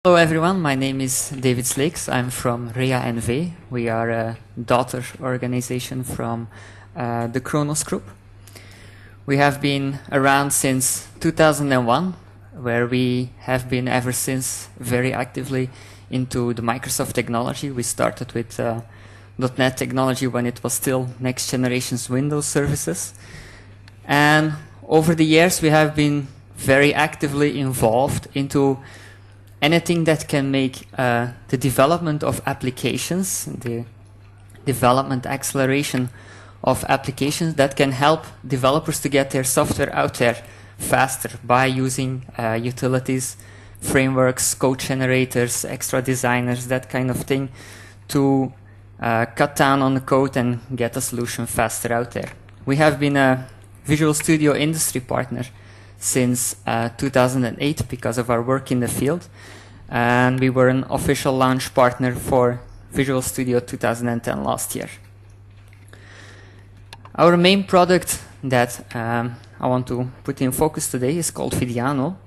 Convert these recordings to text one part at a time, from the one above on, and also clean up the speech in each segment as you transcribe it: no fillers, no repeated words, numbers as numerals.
Hello everyone, my name is David Sleeks. I'm from Rhea NV. We are a daughter organization from the Kronos Group. We have been around since 2001, where we have been ever since very actively into the Microsoft technology. We started with .NET technology when it was still next generation's Windows services. And over the years we have been very actively involved into anything that can make the development of applications, the development acceleration of applications that can help developers to get their software out there faster by using utilities, frameworks, code generators, extra designers, that kind of thing, to cut down on the code and get a solution faster out there. We have been a Visual Studio industry partner since 2008 because of our work in the field, and we were an official launch partner for Visual Studio 2010 last year. Our main product that I want to put in focus today is called Vidiano,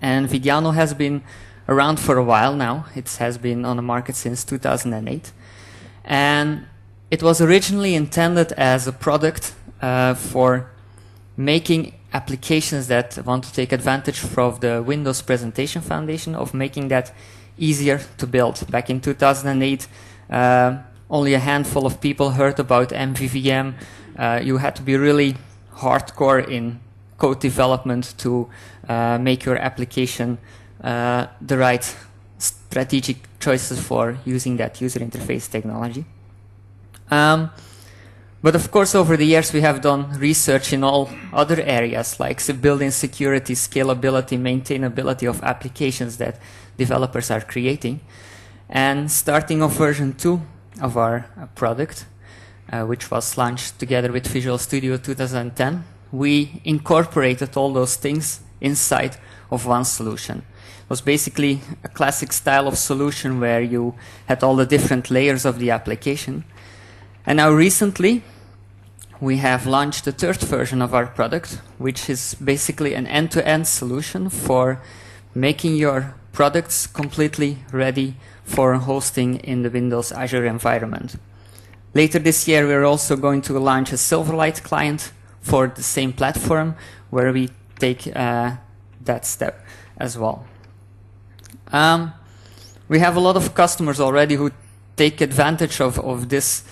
and Vidiano has been around for a while now. It has been on the market since 2008, and it was originally intended as a product for making applications that want to take advantage of the Windows Presentation Foundation, of making that easier to build. Back in 2008, only a handful of people heard about MVVM. You had to be really hardcore in code development to make your application the right strategic choices for using that user interface technology. But of course, over the years, we have done research in all other areas, like building security, scalability, maintainability of applications that developers are creating. And starting off version 2 of our product, which was launched together with Visual Studio 2010, we incorporated all those things inside of one solution. It was basically a classic style of solution where you had all the different layers of the application. And now recently, we have launched the third version of our product, which is basically an end-to-end solution for making your products completely ready for hosting in the Windows Azure environment. Later this year, we're also going to launch a Silverlight client for the same platform, where we take that step as well. We have a lot of customers already who take advantage of this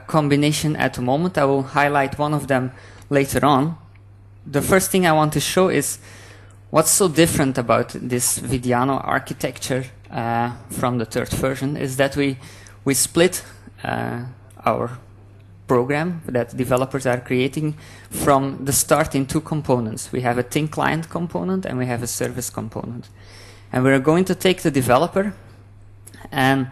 combination at the moment. I will highlight one of them later on. The first thing I want to show is what's so different about this Vidiano architecture from the third version is that we split our program that developers are creating from the start in two components. We have a thin client component and we have a service component. And we're going to take the developer and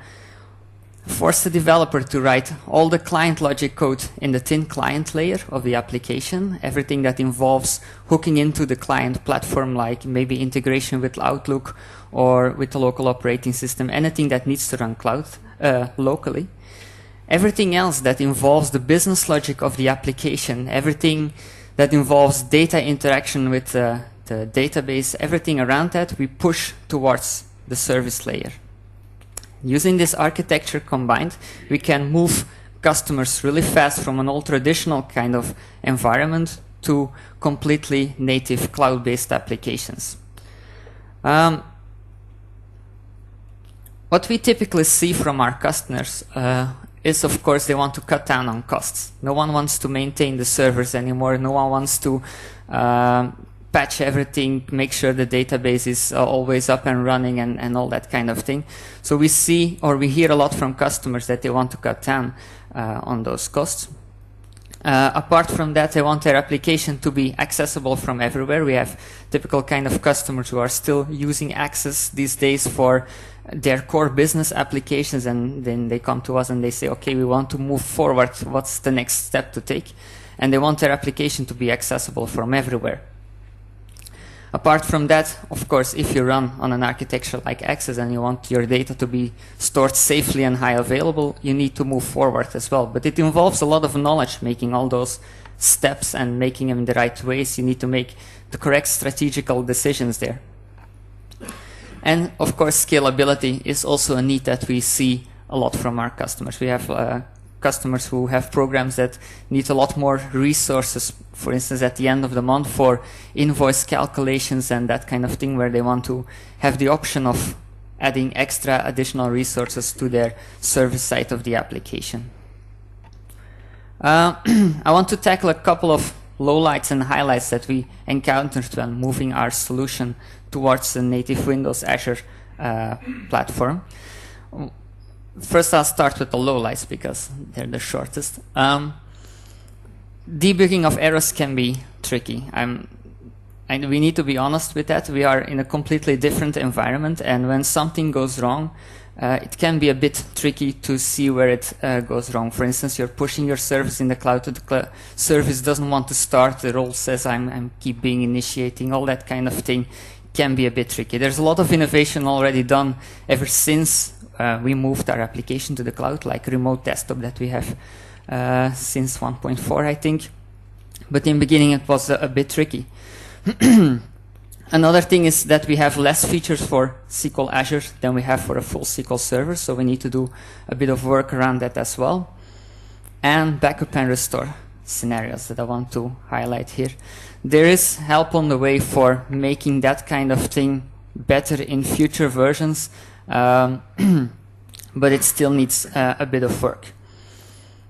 force the developer to write all the client logic code in the thin client layer of the application, everything that involves hooking into the client platform, like maybe integration with Outlook or with the local operating system, anything that needs to run cloud locally. Everything else that involves the business logic of the application, everything that involves data interaction with the database, everything around that, we push towards the service layer. Using this architecture combined, we can move customers really fast from an old traditional kind of environment to completely native cloud-based applications. What we typically see from our customers is, of course, they want to cut down on costs. No one wants to maintain the servers anymore. No one wants to patch everything, make sure the database is always up and running and all that kind of thing. So we see, or we hear a lot from customers that they want to cut down on those costs. Apart from that, they want their application to be accessible from everywhere. We have typical kind of customers who are still using Access these days for their core business applications, and then they come to us and they say, okay, we want to move forward. What's the next step to take? And they want their application to be accessible from everywhere. Apart from that, of course, if you run on an architecture like Access and you want your data to be stored safely and high available, you need to move forward as well. But it involves a lot of knowledge, making all those steps and making them in the right ways. You need to make the correct strategical decisions there. And of course, scalability is also a need that we see a lot from our customers. We have customers who have programs that need a lot more resources, for instance, at the end of the month for invoice calculations and that kind of thing, where they want to have the option of adding extra additional resources to their service side of the application. I want to tackle a couple of lowlights and highlights that we encountered when moving our solution towards the native Windows Azure platform. First, I'll start with the lowlights because they're the shortest. Debugging of errors can be tricky. And we need to be honest with that. We are in a completely different environment, and when something goes wrong, it can be a bit tricky to see where it goes wrong. For instance, you're pushing your service in the cloud, the service doesn't want to start, the role says I'm keep being initiating, all that kind of thing can be a bit tricky. There's a lot of innovation already done ever since we moved our application to the cloud, like remote desktop that we have since 1.4, I think. But in the beginning, it was a bit tricky. Another thing is that we have less features for SQL Azure than we have for a full SQL server, so we need to do a bit of work around that as well. And backup and restore scenarios that I want to highlight here. There is help on the way for making that kind of thing better in future versions, but it still needs a bit of work.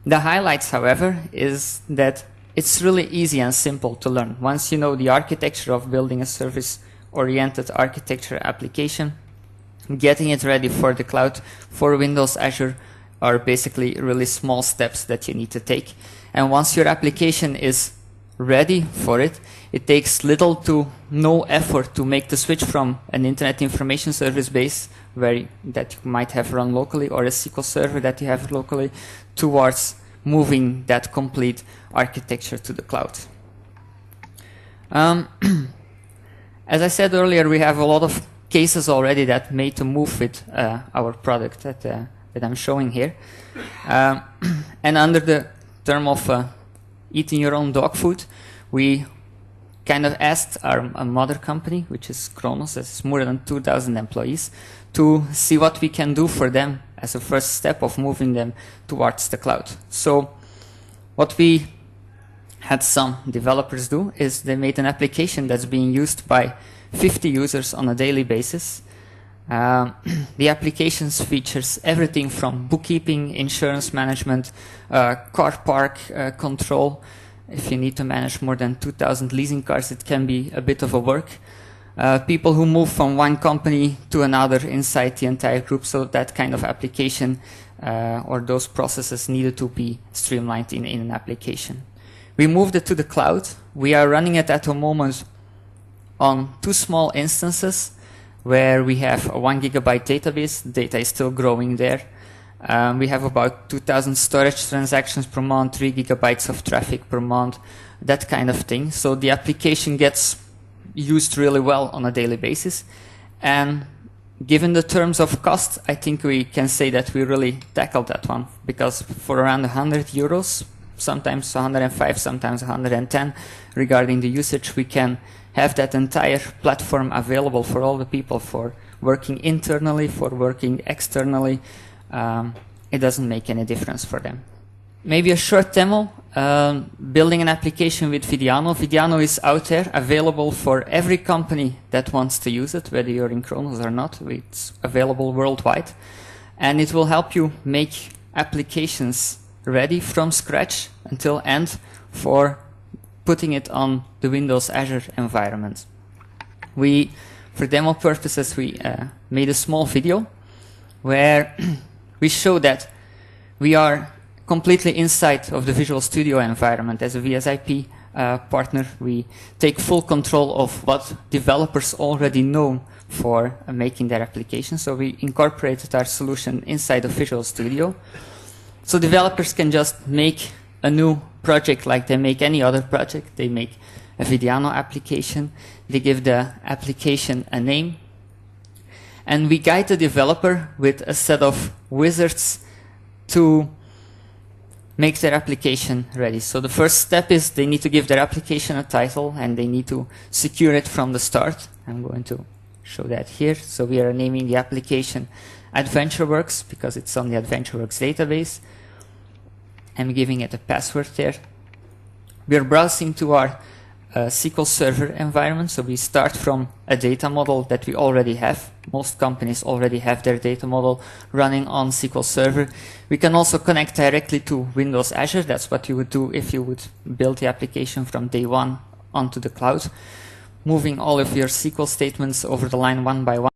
The highlights, however, is that it's really easy and simple to learn. Once you know the architecture of building a service-oriented architecture application, getting it ready for the cloud, for Windows Azure, are basically really small steps that you need to take. And once your application is ready for it, it takes little to no effort to make the switch from an Internet Information Service base that you might have run locally, or a SQL server that you have locally, towards moving that complete architecture to the cloud. As I said earlier, we have a lot of cases already that made to move with our product that I'm showing here. And under the term of eating your own dog food, we kind of asked our mother company, which is Kronos, that is more than 2,000 employees, to see what we can do for them as a first step of moving them towards the cloud. So what we had some developers do is they made an application that's being used by 50 users on a daily basis. The applications features everything from bookkeeping, insurance management, car park control. If you need to manage more than 2,000 leasing cars, it can be a bit of a work. People who move from one company to another inside the entire group, so that kind of application or those processes needed to be streamlined in an application. We moved it to the cloud. We are running it at the moment on 2 small instances where we have a 1 gigabyte database. The data is still growing there. We have about 2,000 storage transactions per month, 3 gigabytes of traffic per month, that kind of thing. So the application gets used really well on a daily basis. And given the terms of cost, I think we can say that we really tackled that one, because for around 100 euros, sometimes 105, sometimes 110, regarding the usage, we can have that entire platform available for all the people, for working internally, for working externally. It doesn't make any difference for them. Maybe a short demo, building an application with Vidiano. Vidiano is out there, available for every company that wants to use it, whether you're in Kronos or not. It's available worldwide. And it will help you make applications ready from scratch until end for putting it on the Windows Azure environment. For demo purposes, we made a small video where we show that we are completely inside of the Visual Studio environment. As a VSIP partner, we take full control of what developers already know for making their application. So we incorporated our solution inside of Visual Studio. So developers can just make a new project like they make any other project. They make a Vidiano application. They give the application a name. And we guide the developer with a set of wizards to make their application ready. So the first step is they need to give their application a title and they need to secure it from the start. I'm going to show that here. So we are naming the application AdventureWorks because it's on the AdventureWorks database. I'm giving it a password there. We're browsing to our SQL Server environment. So we start from a data model that we already have. Most companies already have their data model running on SQL Server. We can also connect directly to Windows Azure. That's what you would do if you would build the application from day one onto the cloud. Moving all of your SQL statements over the line one by one.